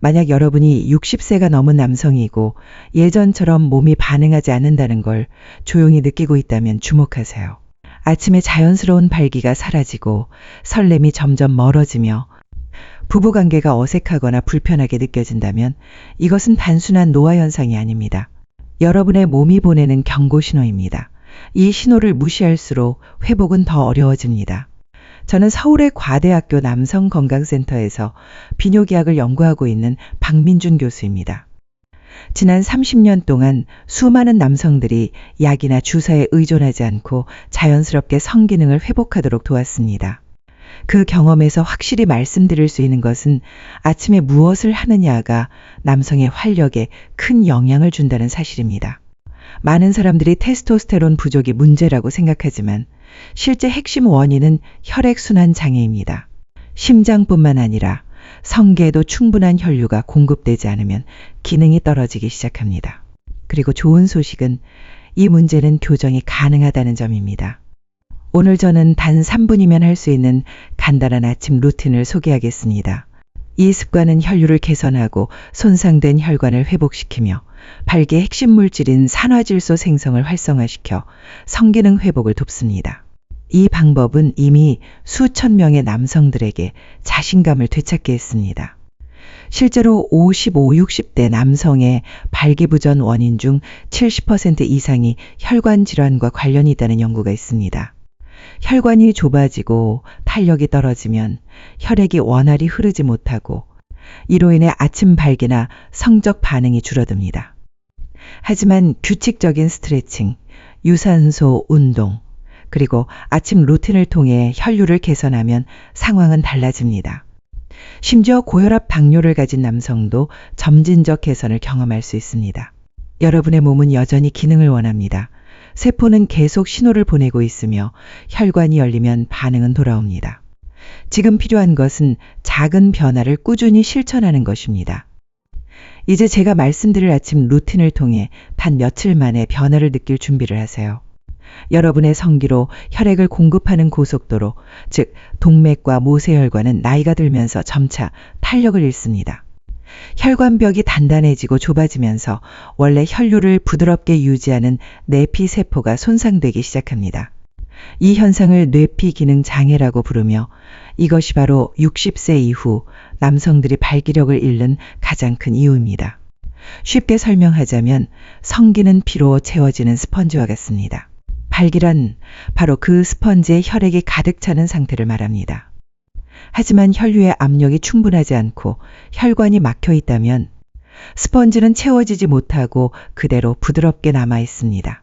만약 여러분이 60세가 넘은 남성이고 예전처럼 몸이 반응하지 않는다는 걸 조용히 느끼고 있다면 주목하세요. 아침에 자연스러운 발기가 사라지고 설렘이 점점 멀어지며 부부관계가 어색하거나 불편하게 느껴진다면 이것은 단순한 노화 현상이 아닙니다. 여러분의 몸이 보내는 경고 신호입니다. 이 신호를 무시할수록 회복은 더 어려워집니다. 저는 서울의 과대학교 남성건강센터에서 비뇨기학을 연구하고 있는 박민준 교수입니다. 지난 30년 동안 수많은 남성들이 약이나 주사에 의존하지 않고 자연스럽게 성기능을 회복하도록 도왔습니다. 그 경험에서 확실히 말씀드릴 수 있는 것은 아침에 무엇을 하느냐가 남성의 활력에 큰 영향을 준다는 사실입니다. 많은 사람들이 테스토스테론 부족이 문제라고 생각하지만 실제 핵심 원인은 혈액순환 장애입니다. 심장뿐만 아니라 성계에도 충분한 혈류가 공급되지 않으면 기능이 떨어지기 시작합니다. 그리고 좋은 소식은 이 문제는 교정이 가능하다는 점입니다. 오늘 저는 단 3분이면 할 수 있는 간단한 아침 루틴을 소개하겠습니다. 이 습관은 혈류를 개선하고 손상된 혈관을 회복시키며 발기의 핵심 물질인 산화질소 생성을 활성화시켜 성기능 회복을 돕습니다. 이 방법은 이미 수천 명의 남성들에게 자신감을 되찾게 했습니다. 실제로 55, 60대 남성의 발기부전 원인 중 70% 이상이 혈관 질환과 관련이 있다는 연구가 있습니다. 혈관이 좁아지고 탄력이 떨어지면 혈액이 원활히 흐르지 못하고 이로 인해 아침 발기나 성적 반응이 줄어듭니다. 하지만 규칙적인 스트레칭, 유산소 운동, 그리고 아침 루틴을 통해 혈류를 개선하면 상황은 달라집니다. 심지어 고혈압 당뇨를 가진 남성도 점진적 개선을 경험할 수 있습니다. 여러분의 몸은 여전히 기능을 원합니다. 세포는 계속 신호를 보내고 있으며 혈관이 열리면 반응은 돌아옵니다. 지금 필요한 것은 작은 변화를 꾸준히 실천하는 것입니다. 이제 제가 말씀드릴 아침 루틴을 통해 단 며칠 만에 변화를 느낄 준비를 하세요. 여러분의 성기로 혈액을 공급하는 고속도로, 즉 동맥과 모세혈관은 나이가 들면서 점차 탄력을 잃습니다. 혈관벽이 단단해지고 좁아지면서 원래 혈류를 부드럽게 유지하는 내피세포가 손상되기 시작합니다. 이 현상을 뇌피 기능 장애라고 부르며 이것이 바로 60세 이후 남성들이 발기력을 잃는 가장 큰 이유입니다. 쉽게 설명하자면 성기는 피로 채워지는 스펀지와 같습니다. 발기란 바로 그 스펀지에 혈액이 가득 차는 상태를 말합니다. 하지만 혈류의 압력이 충분하지 않고 혈관이 막혀 있다면 스펀지는 채워지지 못하고 그대로 부드럽게 남아 있습니다.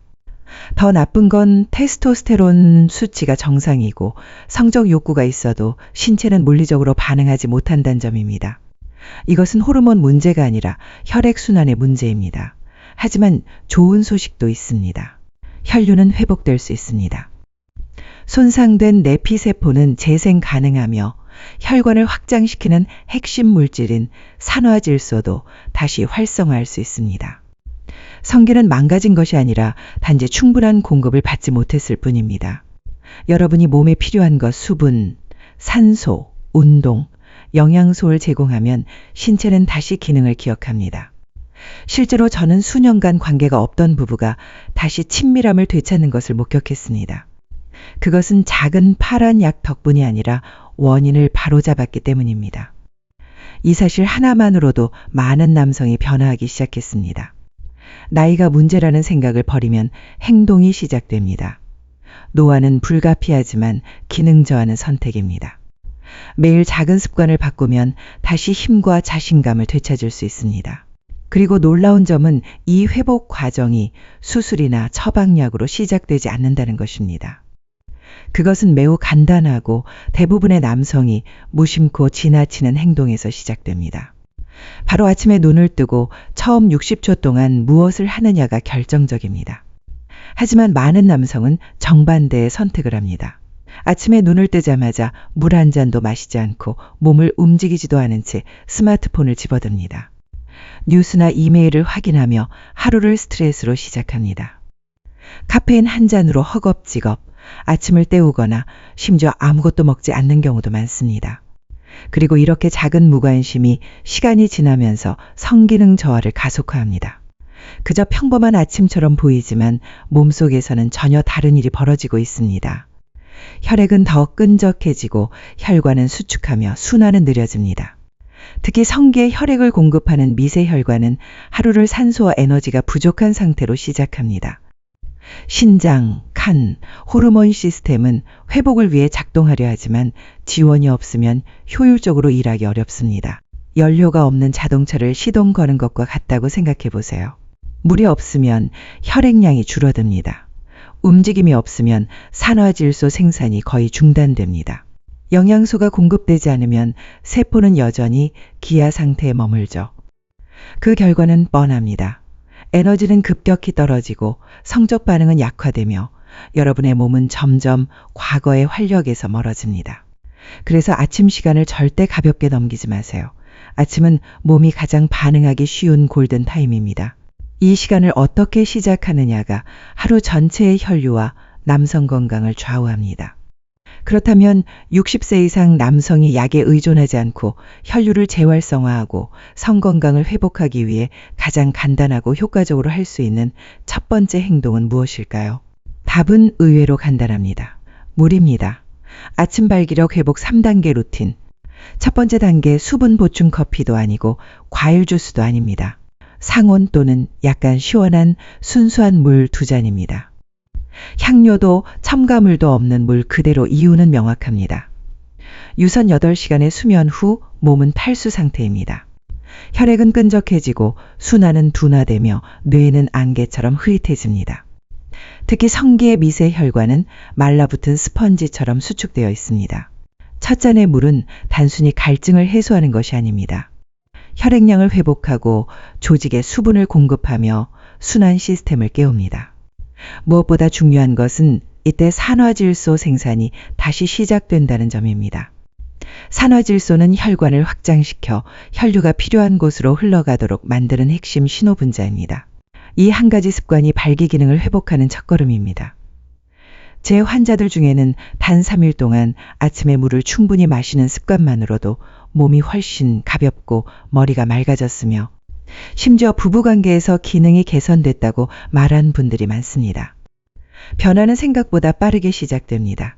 더 나쁜 건 테스토스테론 수치가 정상이고 성적 욕구가 있어도 신체는 물리적으로 반응하지 못한다는 점입니다. 이것은 호르몬 문제가 아니라 혈액순환의 문제입니다. 하지만 좋은 소식도 있습니다. 혈류는 회복될 수 있습니다. 손상된 내피세포는 재생 가능하며 혈관을 확장시키는 핵심 물질인 산화질소도 다시 활성화할 수 있습니다. 성기는 망가진 것이 아니라 단지 충분한 공급을 받지 못했을 뿐입니다. 여러분이 몸에 필요한 것 수분, 산소, 운동, 영양소를 제공하면 신체는 다시 기능을 기억합니다. 실제로 저는 수년간 관계가 없던 부부가 다시 친밀함을 되찾는 것을 목격했습니다. 그것은 작은 파란 약 덕분이 아니라 원인을 바로잡았기 때문입니다. 이 사실 하나만으로도 많은 남성이 변화하기 시작했습니다. 나이가 문제라는 생각을 버리면 행동이 시작됩니다. 노화는 불가피하지만 기능 저하는 선택입니다. 매일 작은 습관을 바꾸면 다시 힘과 자신감을 되찾을 수 있습니다. 그리고 놀라운 점은 이 회복 과정이 수술이나 처방약으로 시작되지 않는다는 것입니다. 그것은 매우 간단하고 대부분의 남성이 무심코 지나치는 행동에서 시작됩니다. 바로 아침에 눈을 뜨고 처음 60초 동안 무엇을 하느냐가 결정적입니다. 하지만 많은 남성은 정반대의 선택을 합니다. 아침에 눈을 뜨자마자 물 한 잔도 마시지 않고 몸을 움직이지도 않은 채 스마트폰을 집어듭니다. 뉴스나 이메일을 확인하며 하루를 스트레스로 시작합니다. 카페인 한 잔으로 허겁지겁 아침을 때우거나 심지어 아무것도 먹지 않는 경우도 많습니다. 그리고 이렇게 작은 무관심이 시간이 지나면서 성기능 저하를 가속화합니다. 그저 평범한 아침처럼 보이지만 몸속에서는 전혀 다른 일이 벌어지고 있습니다. 혈액은 더 끈적해지고 혈관은 수축하며 순환은 느려집니다. 특히 성기에 혈액을 공급하는 미세혈관은 하루를 산소와 에너지가 부족한 상태로 시작합니다. 신장, 간, 호르몬 시스템은 회복을 위해 작동하려 하지만 지원이 없으면 효율적으로 일하기 어렵습니다. 연료가 없는 자동차를 시동 거는 것과 같다고 생각해 보세요. 물이 없으면 혈액량이 줄어듭니다. 움직임이 없으면 산화질소 생산이 거의 중단됩니다. 영양소가 공급되지 않으면 세포는 여전히 기아 상태에 머물죠. 그 결과는 뻔합니다. 에너지는 급격히 떨어지고 성적 반응은 약화되며 여러분의 몸은 점점 과거의 활력에서 멀어집니다. 그래서 아침 시간을 절대 가볍게 넘기지 마세요. 아침은 몸이 가장 반응하기 쉬운 골든 타임입니다. 이 시간을 어떻게 시작하느냐가 하루 전체의 혈류와 남성 건강을 좌우합니다. 그렇다면 60세 이상 남성이 약에 의존하지 않고 혈류를 재활성화하고 성건강을 회복하기 위해 가장 간단하고 효과적으로 할 수 있는 첫 번째 행동은 무엇일까요? 답은 의외로 간단합니다. 물입니다. 아침 발기력 회복 3단계 루틴. 첫 번째 단계 수분 보충 커피도 아니고 과일 주스도 아닙니다. 상온 또는 약간 시원한 순수한 물 2잔입니다. 향료도 첨가물도 없는 물 그대로 이유는 명확합니다. 유선 8시간의 수면 후 몸은 탈수 상태입니다. 혈액은 끈적해지고 순환은 둔화되며 뇌는 안개처럼 흐릿해집니다. 특히 성기의 미세혈관은 말라붙은 스펀지처럼 수축되어 있습니다. 첫 잔의 물은 단순히 갈증을 해소하는 것이 아닙니다. 혈액량을 회복하고 조직에 수분을 공급하며 순환 시스템을 깨웁니다. 무엇보다 중요한 것은 이때 산화질소 생산이 다시 시작된다는 점입니다. 산화질소는 혈관을 확장시켜 혈류가 필요한 곳으로 흘러가도록 만드는 핵심 신호분자입니다. 이 한 가지 습관이 발기 기능을 회복하는 첫걸음입니다. 제 환자들 중에는 단 3일 동안 아침에 물을 충분히 마시는 습관만으로도 몸이 훨씬 가볍고 머리가 맑아졌으며 심지어 부부관계에서 기능이 개선됐다고 말한 분들이 많습니다. 변화는 생각보다 빠르게 시작됩니다.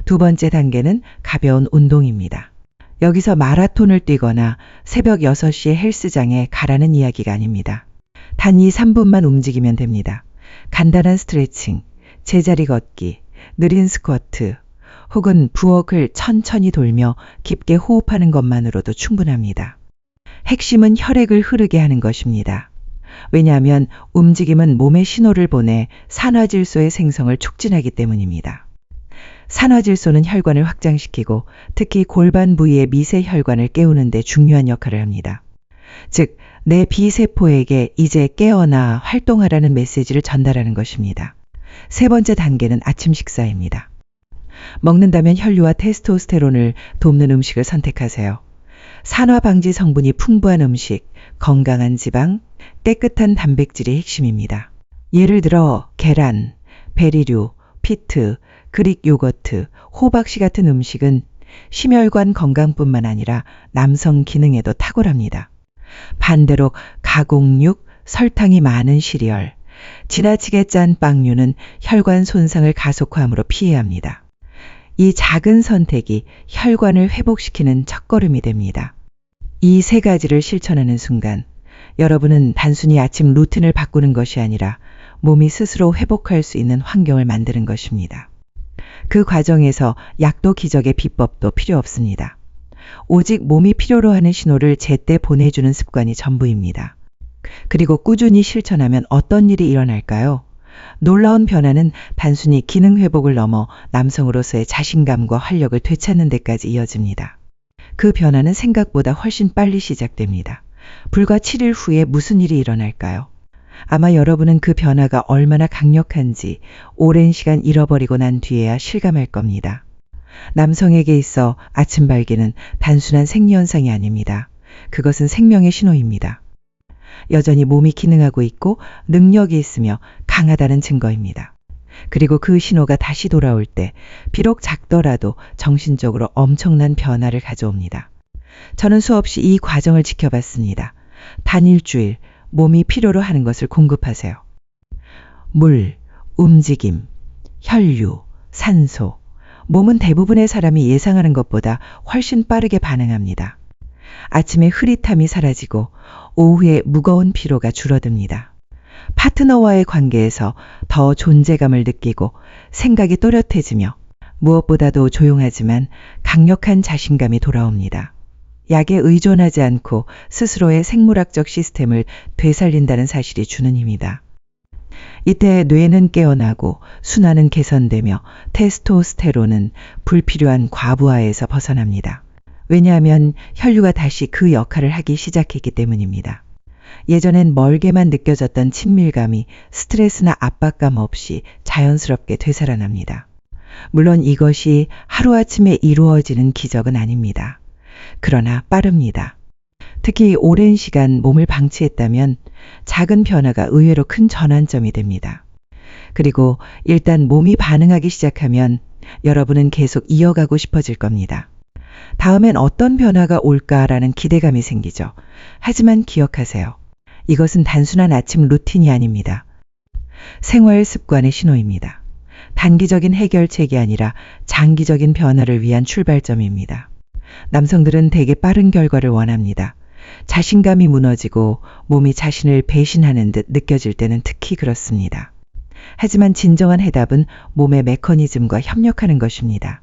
두 번째 단계는 가벼운 운동입니다. 여기서 마라톤을 뛰거나 새벽 6시에 헬스장에 가라는 이야기가 아닙니다. 단 2, 3분만 움직이면 됩니다. 간단한 스트레칭, 제자리 걷기, 느린 스쿼트, 혹은 부엌을 천천히 돌며 깊게 호흡하는 것만으로도 충분합니다. 핵심은 혈액을 흐르게 하는 것입니다. 왜냐하면 움직임은 몸에 신호를 보내 산화질소의 생성을 촉진하기 때문입니다. 산화질소는 혈관을 확장시키고 특히 골반 부위의 미세혈관을 깨우는 데 중요한 역할을 합니다. 즉, 내 비세포에게 이제 깨어나 활동하라는 메시지를 전달하는 것입니다. 세 번째 단계는 아침 식사입니다. 먹는다면 혈류와 테스토스테론을 돕는 음식을 선택하세요. 산화 방지 성분이 풍부한 음식, 건강한 지방, 깨끗한 단백질이 핵심입니다. 예를 들어 계란, 베리류, 피트, 그릭 요거트, 호박씨 같은 음식은 심혈관 건강뿐만 아니라 남성 기능에도 탁월합니다. 반대로 가공육, 설탕이 많은 시리얼, 지나치게 짠 빵류는 혈관 손상을 가속화하므로 피해야 합니다. 이 작은 선택이 혈관을 회복시키는 첫걸음이 됩니다. 이 세 가지를 실천하는 순간 여러분은 단순히 아침 루틴을 바꾸는 것이 아니라 몸이 스스로 회복할 수 있는 환경을 만드는 것입니다. 그 과정에서 약도 기적의 비법도 필요 없습니다. 오직 몸이 필요로 하는 신호를 제때 보내주는 습관이 전부입니다. 그리고 꾸준히 실천하면 어떤 일이 일어날까요? 놀라운 변화는 단순히 기능 회복을 넘어 남성으로서의 자신감과 활력을 되찾는 데까지 이어집니다. 그 변화는 생각보다 훨씬 빨리 시작됩니다. 불과 7일 후에 무슨 일이 일어날까요? 아마 여러분은 그 변화가 얼마나 강력한지 오랜 시간 잃어버리고 난 뒤에야 실감할 겁니다. 남성에게 있어 아침 발기는 단순한 생리현상이 아닙니다. 그것은 생명의 신호입니다. 여전히 몸이 기능하고 있고 능력이 있으며 강하다는 증거입니다. 그리고 그 신호가 다시 돌아올 때 비록 작더라도 정신적으로 엄청난 변화를 가져옵니다. 저는 수없이 이 과정을 지켜봤습니다. 단 일주일 몸이 필요로 하는 것을 공급하세요. 물, 움직임, 혈류, 산소. 몸은 대부분의 사람이 예상하는 것보다 훨씬 빠르게 반응합니다. 아침에 흐릿함이 사라지고 오후에 무거운 피로가 줄어듭니다. 파트너와의 관계에서 더 존재감을 느끼고 생각이 또렷해지며 무엇보다도 조용하지만 강력한 자신감이 돌아옵니다. 약에 의존하지 않고 스스로의 생물학적 시스템을 되살린다는 사실이 주는 힘이다. 이때 뇌는 깨어나고 순환은 개선되며 테스토스테론은 불필요한 과부하에서 벗어납니다. 왜냐하면 혈류가 다시 그 역할을 하기 시작했기 때문입니다. 예전엔 멀게만 느껴졌던 친밀감이 스트레스나 압박감 없이 자연스럽게 되살아납니다. 물론 이것이 하루아침에 이루어지는 기적은 아닙니다. 그러나 빠릅니다. 특히 오랜 시간 몸을 방치했다면 작은 변화가 의외로 큰 전환점이 됩니다. 그리고 일단 몸이 반응하기 시작하면 여러분은 계속 이어가고 싶어질 겁니다. 다음엔 어떤 변화가 올까라는 기대감이 생기죠. 하지만 기억하세요. 이것은 단순한 아침 루틴이 아닙니다. 생활 습관의 신호입니다. 단기적인 해결책이 아니라 장기적인 변화를 위한 출발점입니다. 남성들은 대개 빠른 결과를 원합니다. 자신감이 무너지고 몸이 자신을 배신하는 듯 느껴질 때는 특히 그렇습니다. 하지만 진정한 해답은 몸의 메커니즘과 협력하는 것입니다.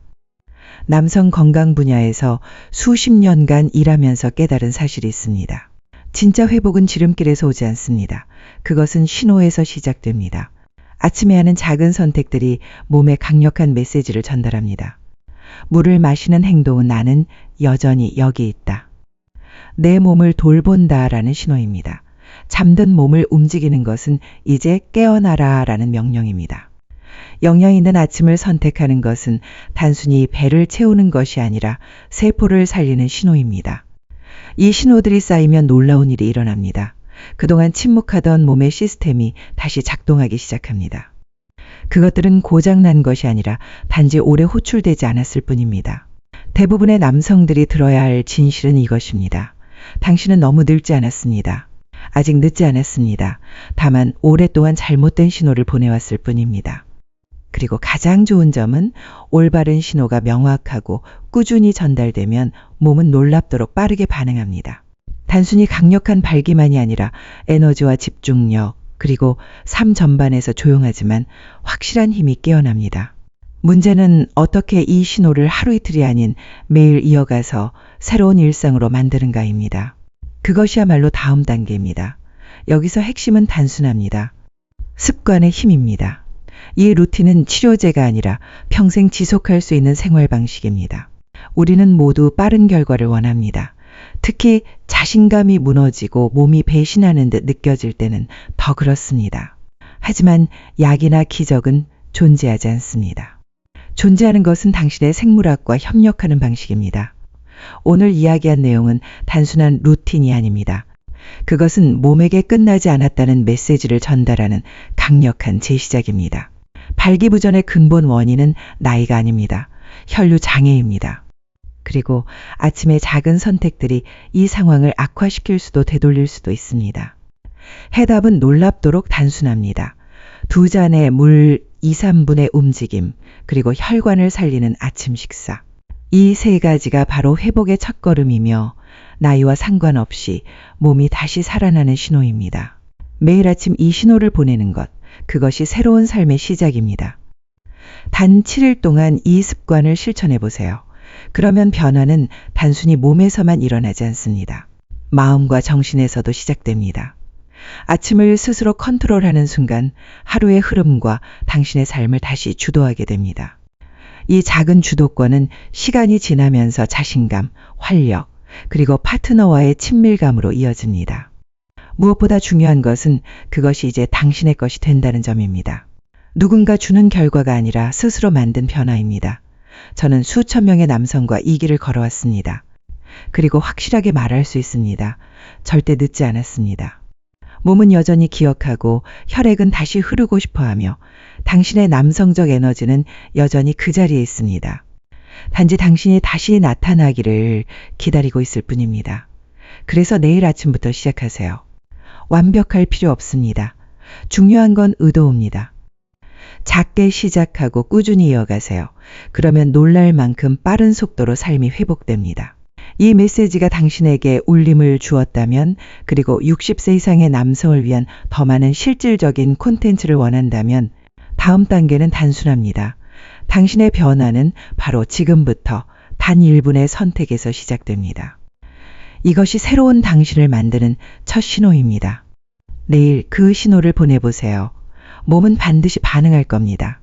남성 건강 분야에서 수십 년간 일하면서 깨달은 사실이 있습니다. 진짜 회복은 지름길에서 오지 않습니다. 그것은 신호에서 시작됩니다. 아침에 하는 작은 선택들이 몸에 강력한 메시지를 전달합니다. 물을 마시는 행동은 나는 여전히 여기 있다. 내 몸을 돌본다라는 신호입니다. 잠든 몸을 움직이는 것은 이제 깨어나라라는 명령입니다. 영양 있는 아침을 선택하는 것은 단순히 배를 채우는 것이 아니라 세포를 살리는 신호입니다. 이 신호들이 쌓이면 놀라운 일이 일어납니다. 그동안 침묵하던 몸의 시스템이 다시 작동하기 시작합니다. 그것들은 고장난 것이 아니라 단지 오래 호출되지 않았을 뿐입니다. 대부분의 남성들이 들어야 할 진실은 이것입니다. 당신은 너무 늙지 않았습니다. 아직 늦지 않았습니다. 다만 오랫동안 잘못된 신호를 보내왔을 뿐입니다. 그리고 가장 좋은 점은 올바른 신호가 명확하고 꾸준히 전달되면 몸은 놀랍도록 빠르게 반응합니다. 단순히 강력한 발기만이 아니라 에너지와 집중력, 그리고 삶 전반에서 조용하지만 확실한 힘이 깨어납니다. 문제는 어떻게 이 신호를 하루 이틀이 아닌 매일 이어가서 새로운 일상으로 만드는가입니다. 그것이야말로 다음 단계입니다. 여기서 핵심은 단순합니다. 습관의 힘입니다. 이 루틴은 치료제가 아니라 평생 지속할 수 있는 생활 방식입니다. 우리는 모두 빠른 결과를 원합니다. 특히 자신감이 무너지고 몸이 배신하는 듯 느껴질 때는 더 그렇습니다. 하지만 약이나 기적은 존재하지 않습니다. 존재하는 것은 당신의 생물학과 협력하는 방식입니다. 오늘 이야기한 내용은 단순한 루틴이 아닙니다. 그것은 몸에게 끝나지 않았다는 메시지를 전달하는 강력한 재시작입니다. 발기부전의 근본 원인은 나이가 아닙니다. 혈류 장애입니다. 그리고 아침의 작은 선택들이 이 상황을 악화시킬 수도 되돌릴 수도 있습니다. 해답은 놀랍도록 단순합니다. 2잔의 물 2, 3분의 움직임, 그리고 혈관을 살리는 아침 식사. 이 세 가지가 바로 회복의 첫걸음이며 나이와 상관없이 몸이 다시 살아나는 신호입니다. 매일 아침 이 신호를 보내는 것, 그것이 새로운 삶의 시작입니다. 단 7일 동안 이 습관을 실천해 보세요. 그러면 변화는 단순히 몸에서만 일어나지 않습니다. 마음과 정신에서도 시작됩니다. 아침을 스스로 컨트롤하는 순간 하루의 흐름과 당신의 삶을 다시 주도하게 됩니다. 이 작은 주도권은 시간이 지나면서 자신감, 활력, 그리고 파트너와의 친밀감으로 이어집니다. 무엇보다 중요한 것은 그것이 이제 당신의 것이 된다는 점입니다. 누군가 주는 결과가 아니라 스스로 만든 변화입니다. 저는 수천 명의 남성과 이 길을 걸어왔습니다. 그리고 확실하게 말할 수 있습니다. 절대 늦지 않았습니다. 몸은 여전히 기억하고 혈액은 다시 흐르고 싶어하며 당신의 남성적 에너지는 여전히 그 자리에 있습니다. 단지 당신이 다시 나타나기를 기다리고 있을 뿐입니다. 그래서 내일 아침부터 시작하세요. 완벽할 필요 없습니다. 중요한 건 의도입니다. 작게 시작하고 꾸준히 이어가세요. 그러면 놀랄 만큼 빠른 속도로 삶이 회복됩니다. 이 메시지가 당신에게 울림을 주었다면, 그리고 60세 이상의 남성을 위한 더 많은 실질적인 콘텐츠를 원한다면 다음 단계는 단순합니다. 당신의 변화는 바로 지금부터 단 1분의 선택에서 시작됩니다. 이것이 새로운 당신을 만드는 첫 신호입니다. 내일 그 신호를 보내보세요. 몸은 반드시 반응할 겁니다.